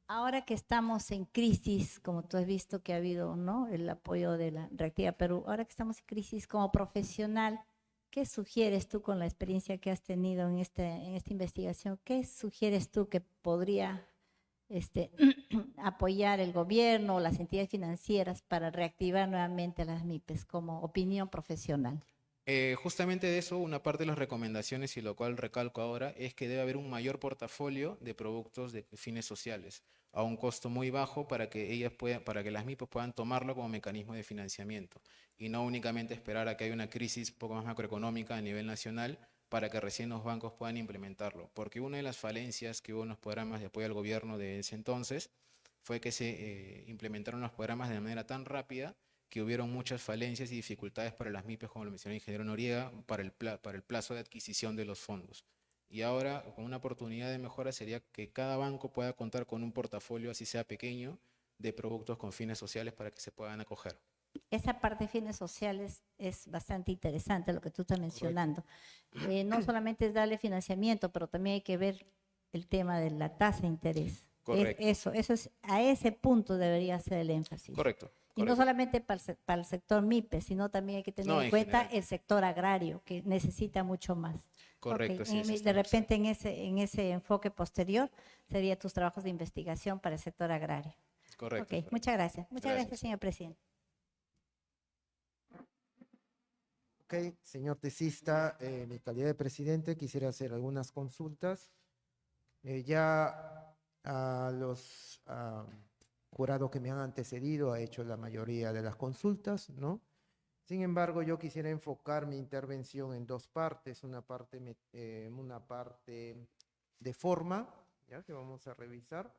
ahora que estamos en crisis, como tú has visto que ha habido, ¿no?, el apoyo de la Reactiva Perú, ahora que estamos en crisis como profesional, ¿qué sugieres tú con la experiencia que has tenido en esta investigación? ¿Qué sugieres tú que podría apoyar el gobierno o las entidades financieras para reactivar nuevamente las MIPES como opinión profesional? Justamente de eso, una parte de las recomendaciones y lo cual recalco ahora es que debe haber un mayor portafolio de productos de fines sociales a un costo muy bajo para que para que las MIPES puedan tomarlo como mecanismo de financiamiento y no únicamente esperar a que haya una crisis un poco más macroeconómica a nivel nacional para que recién los bancos puedan implementarlo. Porque una de las falencias que hubo en los programas de apoyo al gobierno de ese entonces fue que se implementaron los programas de manera tan rápida que hubieron muchas falencias y dificultades para las MIPES, como lo mencionó el ingeniero Noriega, para el plazo de adquisición de los fondos. Y ahora, con una oportunidad de mejora, sería que cada banco pueda contar con un portafolio, así sea pequeño, de productos con fines sociales para que se puedan acoger. Esa parte de fines sociales es bastante interesante lo que tú estás mencionando. No solamente es darle financiamiento, pero también hay que ver el tema de la tasa de interés. Correcto. Eso es, a ese punto debería ser el énfasis. Correcto. Y no solamente para el sector MIPE, sino también hay que tener en cuenta general. el sector agrario, que necesita mucho más. Correcto. Okay. Sí, De repente en ese enfoque posterior serían tus trabajos de investigación para el sector agrario. Correcto. Okay. Muchas gracias. Muchas gracias, señor presidente. Ok, señor tesista, en mi calidad de presidente quisiera hacer algunas consultas. Ya a los jurados que me han antecedido ha hecho la mayoría de las consultas, ¿no? Sin embargo, yo quisiera enfocar mi intervención en dos partes, una parte de forma, ¿ya?, que vamos a revisar,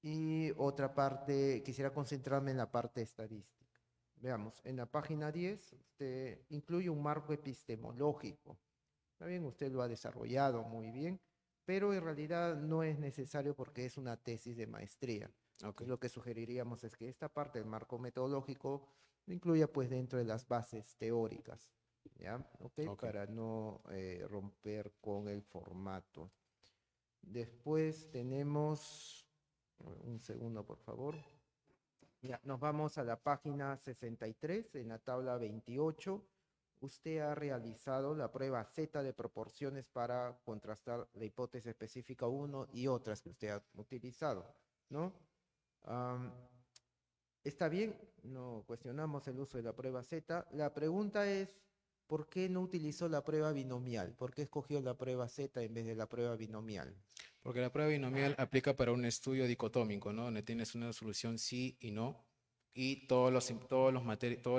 y otra parte, quisiera concentrarme en la parte estadística. Veamos, en la página 10, usted incluye un marco epistemológico. Está bien, usted lo ha desarrollado muy bien, pero en realidad no es necesario porque es una tesis de maestría. Okay. Lo que sugeriríamos es que esta parte del marco metodológico lo incluya pues dentro de las bases teóricas, ¿ya? Okay. Para no romper con el formato. Después tenemos, un segundo por favor. Ya, nos vamos a la página 63, en la tabla 28. Usted ha realizado la prueba Z de proporciones para contrastar la hipótesis específica 1 y otras que usted ha utilizado, ¿no? Está bien, no cuestionamos el uso de la prueba Z. La pregunta es, ¿por qué no utilizó la prueba binomial? ¿Por qué escogió la prueba Z en vez de la prueba binomial? Porque la prueba binomial aplica para un estudio dicotómico, ¿no? Donde tienes una solución sí y no, y todas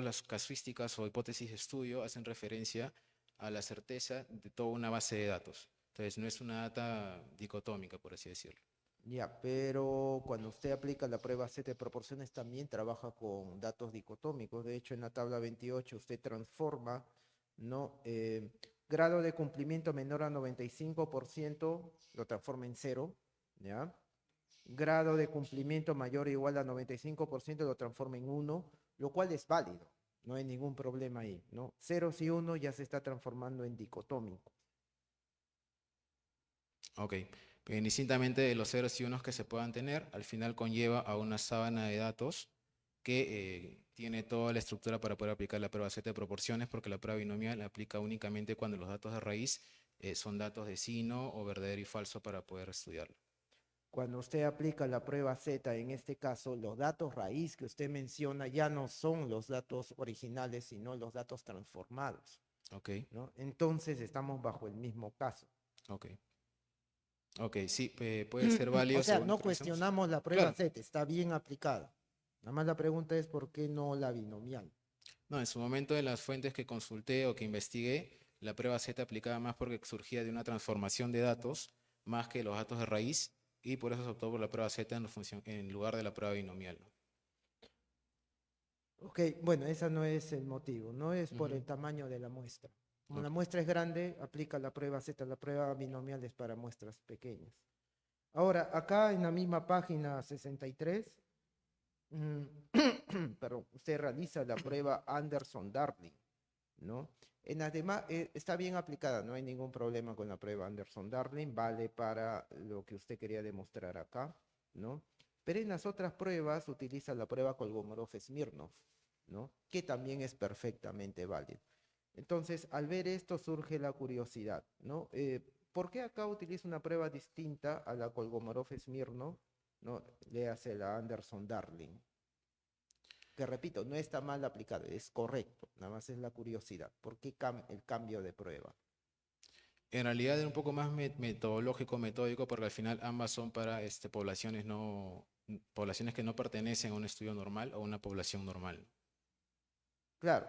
las casuísticas o hipótesis de estudio hacen referencia a la certeza de toda una base de datos. Entonces, no es una data dicotómica, por así decirlo. Ya, pero cuando usted aplica la prueba Z de proporciones también trabaja con datos dicotómicos. De hecho, en la tabla 28 usted transforma, ¿no? Grado de cumplimiento menor a 95%, lo transforma en 0, ¿ya? Grado de cumplimiento mayor o igual a 95% lo transforma en 1, lo cual es válido. No hay ningún problema ahí, ¿no? Ceros y 1 ya se está transformando en dicotómico. Ok. Indistintamente de los ceros y unos que se puedan tener, al final conlleva a una sábana de datos que tiene toda la estructura para poder aplicar la prueba Z de proporciones, porque la prueba binomial aplica únicamente cuando los datos de raíz son datos de sí, no o verdadero y falso para poder estudiarlo. Cuando usted aplica la prueba Z, en este caso, los datos raíz que usted menciona ya no son los datos originales, sino los datos transformados, Ok, ¿no? Entonces estamos bajo el mismo caso. ok. Ok, sí, puede ser válido O sea, según lo no que pensemos. cuestionamos la prueba Claro. Z, está bien aplicada. Nada más la pregunta es por qué no la binomial. No, en su momento de las fuentes que consulté o que investigué, la prueba Z aplicaba más porque surgía de una transformación de datos más que los datos de raíz y por eso se optó por la prueba Z en lugar de la prueba binomial, ¿no? Ok, bueno, ese no es el motivo, no es por Ujú. el tamaño de la muestra. Como la Ok. muestra es grande, aplica la prueba Z, la prueba binomial es para muestras pequeñas. Ahora, acá en la misma página 63, mm, perdón, usted realiza la prueba Anderson-Darling, ¿no? En las demás, está bien aplicada, no hay ningún problema con la prueba Anderson-Darling, vale para lo que usted quería demostrar acá, ¿no? Pero en las otras pruebas utiliza la prueba Kolmogorov-Smirnov, ¿no? Que también es perfectamente válida. Entonces, al ver esto surge la curiosidad, ¿no? ¿Por qué acá utiliza una prueba distinta a la Kolmogorov-Smirnov, ¿no? Léase la Anderson-Darling, que repito, no está mal aplicado, es correcto, nada más es la curiosidad. ¿Por qué el cambio de prueba? En realidad era un poco más metodológico, metódico, porque al final ambas son para poblaciones que no pertenecen a un estudio normal o una población normal. Claro,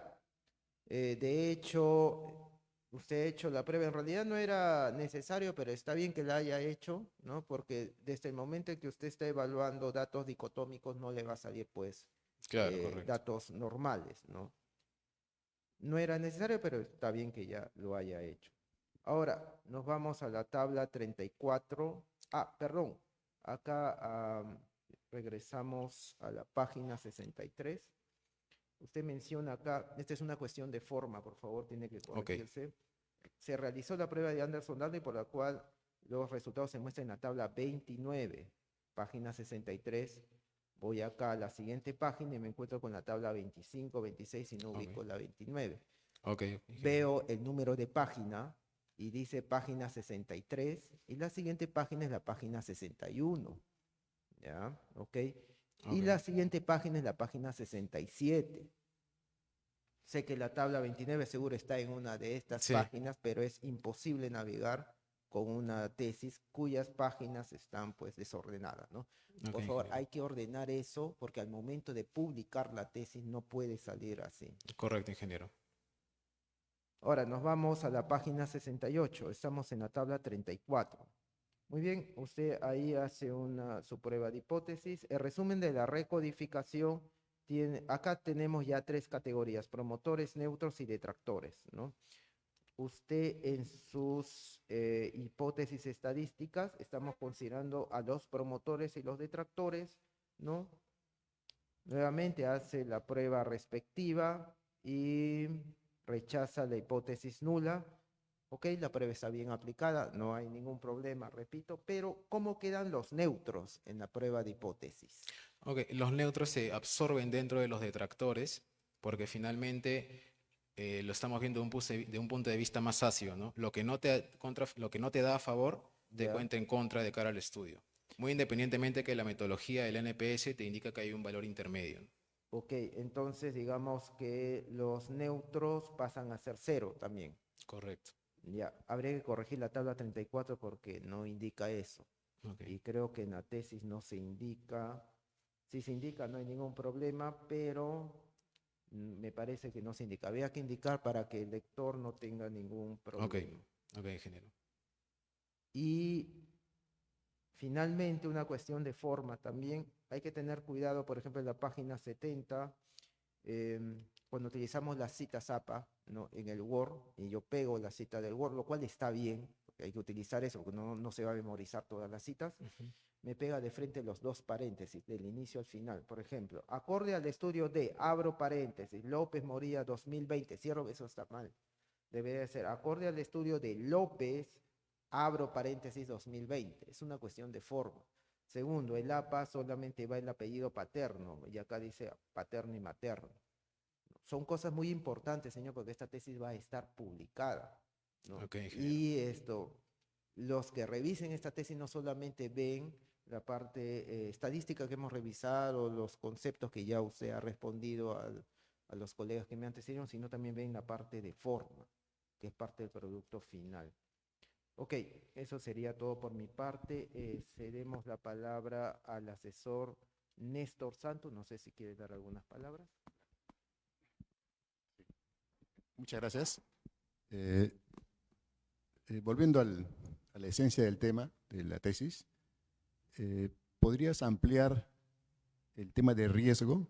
de hecho, usted ha hecho la prueba, en realidad no era necesario, pero está bien que la haya hecho, ¿no? Porque desde el momento en que usted está evaluando datos dicotómicos no le va a salir, pues, Claro, correcto. datos normales, ¿no? No era necesario, pero está bien que ya lo haya hecho. Ahora, nos vamos a la tabla 34. Ah, perdón. Acá regresamos a la página 63. Usted menciona acá, esta es una cuestión de forma, por favor, tiene que Ok, corregirse. Se realizó la prueba de Anderson-Darling por la cual los resultados se muestran en la tabla 29, página 63. Voy acá a la siguiente página y me encuentro con la tabla 25, 26 y no ok, ubico la 29. ok. Veo el número de página y dice página 63 y la siguiente página es la página 61. ¿Ya? ¿Ok? Y Ok. la siguiente página es la página 67. Sé que la tabla 29 seguro está en una de estas Sí, páginas, pero es imposible navegar con una tesis cuyas páginas están pues desordenadas, ¿no? ok, Por favor, ingeniero. hay que ordenar eso porque al momento de publicar la tesis no puede salir así. Correcto, ingeniero. Ahora nos vamos a la página 68, estamos en la tabla 34. Muy bien, usted ahí hace su prueba de hipótesis. El resumen de la recodificación acá tenemos ya 3 categorías, promotores, neutros y detractores, ¿no? Usted en sus hipótesis estadísticas, estamos considerando a los promotores y los detractores, ¿no? Nuevamente hace la prueba respectiva y rechaza la hipótesis nula. Ok, la prueba está bien aplicada, no hay ningún problema, repito, pero ¿cómo quedan los neutros en la prueba de hipótesis? Ok, los neutros se absorben dentro de los detractores porque finalmente lo estamos viendo de un punto de vista más ácido, ¿no? Lo que no te da a favor te ¿Ya? cuenta en contra de cara al estudio. Muy independientemente que la metodología del NPS te indica que hay un valor intermedio, ¿no? Ok, entonces digamos que los neutros pasan a ser cero también. Correcto. Ya, habría que corregir la tabla 34 porque no indica eso. Ok. Y creo que en la tesis no se indica. Si se indica no hay ningún problema, pero me parece que no se indica. Había que indicar para que el lector no tenga ningún Ok. problema. Ok, ingeniero. Y finalmente, una cuestión de forma también. Hay que tener cuidado, por ejemplo, en la página 70, cuando utilizamos las citas APA, ¿no? En el Word, y yo pego la cita del Word, lo cual está bien, porque hay que utilizar eso, porque no se va a memorizar todas las citas. Ujú. Me pega de frente los dos paréntesis, del inicio al final. Por ejemplo, acorde al estudio de, abro paréntesis, López Moría 2020, cierro, eso está mal. Debería ser, acorde al estudio de López, abro paréntesis 2020. Es una cuestión de forma. Segundo, el APA solamente va el apellido paterno, y acá dice paterno y materno. Son cosas muy importantes, señor, porque esta tesis va a estar publicada, ¿no? Ok, ingeniero. Y los que revisen esta tesis no solamente ven la parte estadística que hemos revisado, los conceptos que ya usted ha respondido a los colegas que me antecedieron, sino también ven la parte de forma, que es parte del producto final. Ok, eso sería todo por mi parte. Cedemos la palabra al asesor Néstor Santos. No sé si quiere dar algunas palabras. Muchas gracias. Volviendo a la esencia del tema de la tesis, ¿podrías ampliar el tema de riesgo?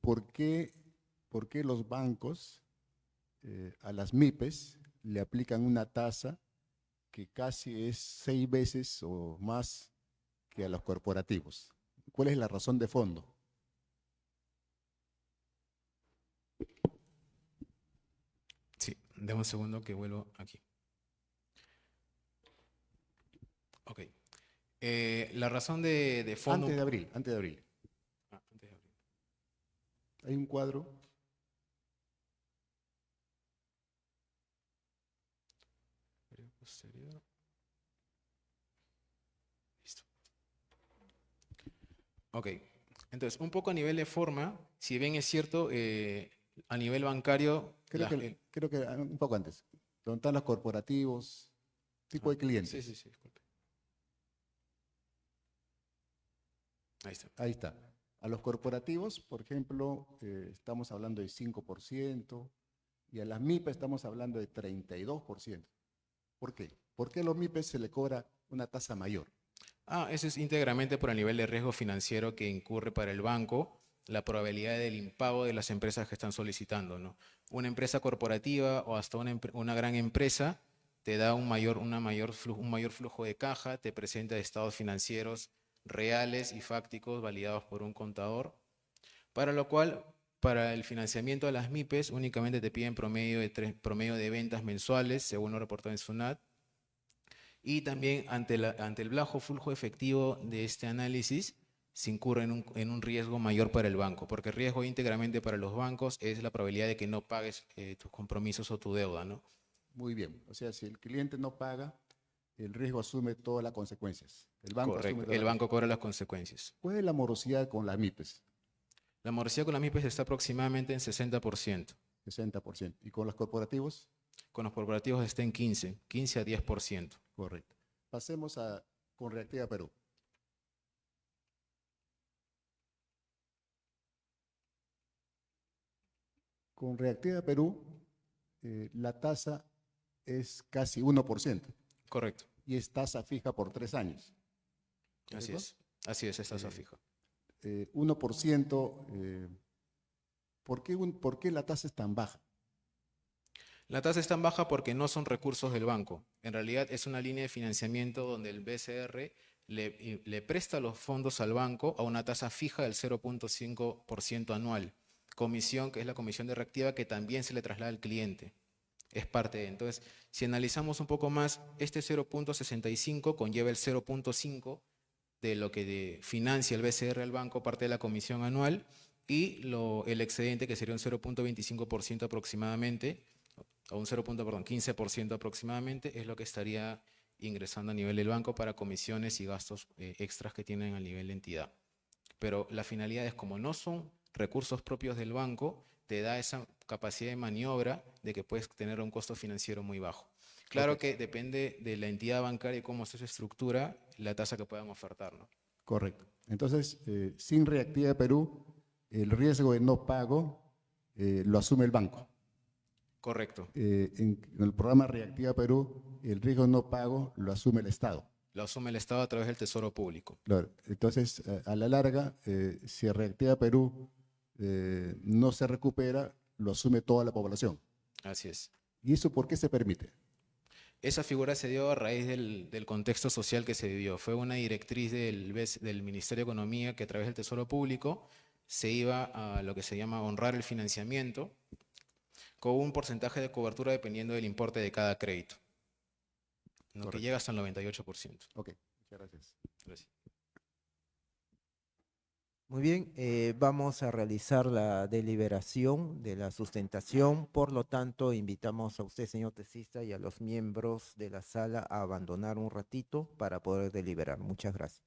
¿Por qué los bancos a las MIPES le aplican una tasa que casi es 6 veces o más que a los corporativos? ¿Cuál es la razón de fondo? Sí, dame un segundo que vuelvo aquí. Ok. La razón de fondo... Antes de abril. antes de abril. Hay un cuadro. Posterior. Listo. Ok. Entonces, un poco a nivel de forma, si bien es cierto, a nivel bancario... Creo que un poco antes. Donde están los corporativos, tipo de clientes. Sí, disculpe. Ahí está. Ahí está. A los corporativos, por ejemplo, estamos hablando de 5%, y a las MIPES estamos hablando de 32%. ¿Por qué? ¿Por qué a los MIPES se le cobra una tasa mayor? Eso es íntegramente por el nivel de riesgo financiero que incurre para el banco, la probabilidad del impago de las empresas que están solicitando, ¿no? Una empresa corporativa o hasta una gran empresa te da un mayor flujo de caja, te presenta estados financieros reales y fácticos validados por un contador, para lo cual, para el financiamiento de las MIPES únicamente te piden promedio de ventas mensuales, según lo reportado en SUNAT, y también ante el bajo flujo efectivo de este análisis se incurre en un riesgo mayor para el banco, porque el riesgo íntegramente para los bancos es la probabilidad de que no pagues tus compromisos o tu deuda, ¿no? Muy bien. O sea, si el cliente no paga, el riesgo asume todas las consecuencias. El banco asume Correcto, todas el banco cobra las consecuencias. ¿Cuál es la morosidad con las MIPES? La morosidad con las MIPES está aproximadamente en 60%. 60%. ¿Y con los corporativos? Con los corporativos está en 15 a 10%. Correcto. Pasemos con Reactiva Perú. Con Reactiva Perú, la tasa es casi 1%. Correcto. Y es tasa fija por 3 años. ¿Correcto? Así es tasa fija. 1%, ¿por qué la tasa es tan baja? La tasa es tan baja porque no son recursos del banco. En realidad es una línea de financiamiento donde el BCR le presta los fondos al banco a una tasa fija del 0.5% anual. Comisión, que es la comisión de reactiva, que también se le traslada al cliente. Es parte de. Entonces, si analizamos un poco más, este 0.65 conlleva el 0.5 de lo que financia el BCR al banco, parte de la comisión anual, y el excedente, que sería un 0.25% aproximadamente, o un 15% aproximadamente, es lo que estaría ingresando a nivel del banco para comisiones y gastos extras que tienen a nivel de entidad. Pero la finalidad es, como no son recursos propios del banco te da esa capacidad de maniobra de que puedes tener un costo financiero muy bajo. Claro Ok. que depende de la entidad bancaria y cómo está su estructura, la tasa que puedan ofertar, ¿no? Correcto. Entonces, sin Reactiva Perú, el riesgo de no pago lo asume el banco. Correcto. En el programa Reactiva Perú, el riesgo de no pago lo asume el Estado. Lo asume el Estado a través del Tesoro Público. Claro. Entonces, a la larga, si Reactiva Perú no se recupera, lo asume toda la población. Así es. ¿Y eso por qué se permite? Esa figura se dio a raíz del contexto social que se vivió. Fue una directriz del Ministerio de Economía que a través del Tesoro Público se iba a lo que se llama honrar el financiamiento con un porcentaje de cobertura dependiendo del importe de cada crédito, ¿no? Que Correcto. llega hasta el 98%. Ok, muchas gracias. Gracias. Muy bien, vamos a realizar la deliberación de la sustentación. Por lo tanto, invitamos a usted, señor tesista, y a los miembros de la sala a abandonar un ratito para poder deliberar. Muchas gracias.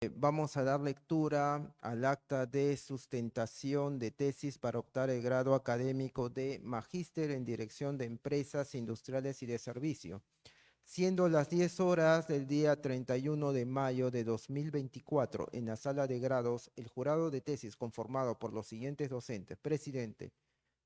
Vamos a dar lectura al acta de sustentación de tesis para optar el grado académico de Magíster en Dirección de Empresas Industriales y de Servicio. Siendo las 10 horas del día 31 de mayo de 2024, en la sala de grados, el jurado de tesis conformado por los siguientes docentes: presidente,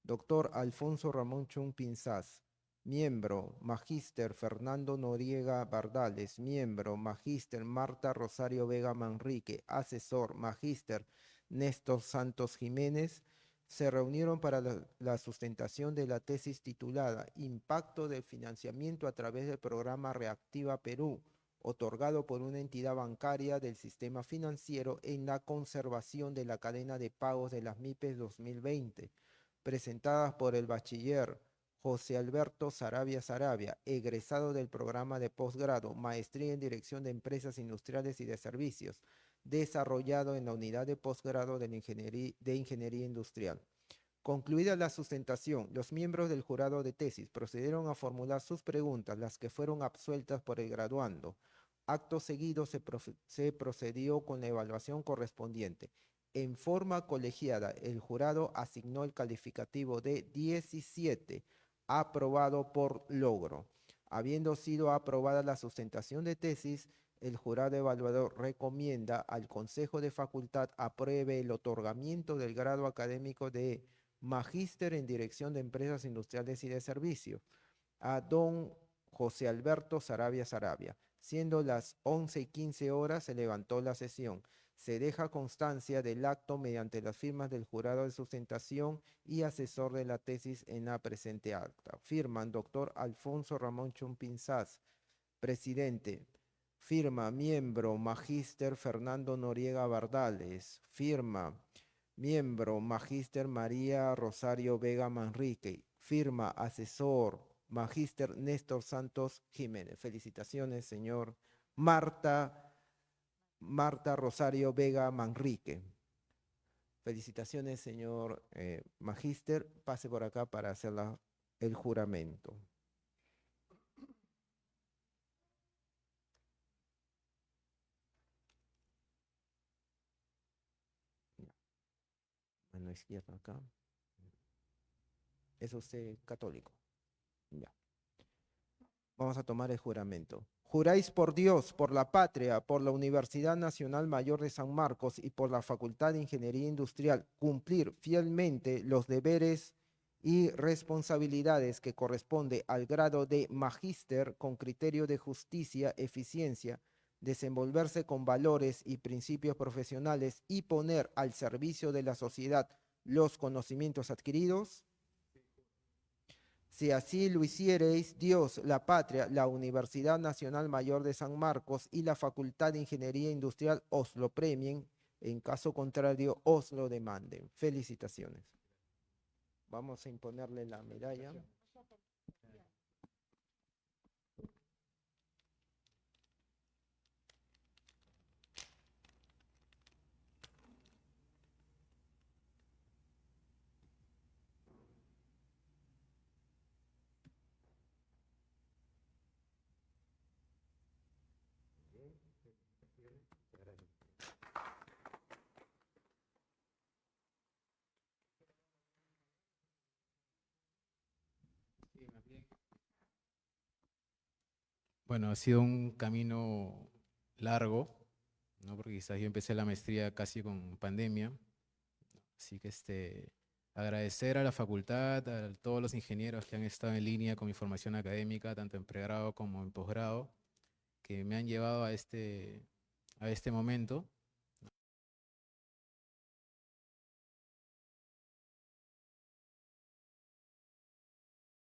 doctor Alfonso Ramón Chung Pinzás; miembro, Magíster Fernando Noriega Bardales; miembro, Magíster Marta Rosario Vega Manrique; asesor, Magíster Néstor Santos Jiménez. Se reunieron para la sustentación de la tesis titulada Impacto del financiamiento a través del programa Reactiva Perú, otorgado por una entidad bancaria del sistema financiero en la conservación de la cadena de pagos de las MIPES 2020, presentadas por el bachiller José Alberto Sarabia, egresado del programa de posgrado Maestría en Dirección de Empresas Industriales y de Servicios, desarrollado en la unidad de posgrado de Ingeniería Industrial. Concluida la sustentación, los miembros del jurado de tesis procedieron a formular sus preguntas, las que fueron absueltas por el graduando. Acto seguido se procedió con la evaluación correspondiente. En forma colegiada, el jurado asignó el calificativo de 17, aprobado por logro. Habiendo sido aprobada la sustentación de tesis, el jurado evaluador recomienda al Consejo de Facultad apruebe el otorgamiento del grado académico de Magíster en Dirección de Empresas Industriales y de Servicios a don José Alberto Sarabia. Siendo las 11:15 horas, se levantó la sesión. Se deja constancia del acto mediante las firmas del jurado de sustentación y asesor de la tesis en la presente acta. Firman doctor Alfonso Ramón Chumpinzás, presidente. Firma miembro Magíster Fernando Noriega Bardales. Firma miembro Magíster María Rosario Vega Manrique. Firma asesor Magíster Néstor Santos Jiménez. Felicitaciones, señor Marta Rosario Vega Manrique. Felicitaciones, señor Magíster. Pase por acá para hacer el juramento. Mano izquierda acá. ¿Es usted católico? Ya. Vamos a tomar el juramento. Juráis por Dios, por la patria, por la Universidad Nacional Mayor de San Marcos y por la Facultad de Ingeniería Industrial, cumplir fielmente los deberes y responsabilidades que corresponde al grado de magíster con criterio de justicia, eficiencia, desenvolverse con valores y principios profesionales y poner al servicio de la sociedad los conocimientos adquiridos. Si así lo hiciereis, Dios, la patria, la Universidad Nacional Mayor de San Marcos y la Facultad de Ingeniería Industrial os lo premien, en caso contrario os lo demanden. Felicitaciones. Vamos a imponerle la medalla. Bueno, ha sido un camino largo, ¿no? Porque quizás yo empecé la maestría casi con pandemia. Así que agradecer a la facultad, a todos los ingenieros que han estado en línea con mi formación académica, tanto en pregrado como en posgrado, que me han llevado a este momento.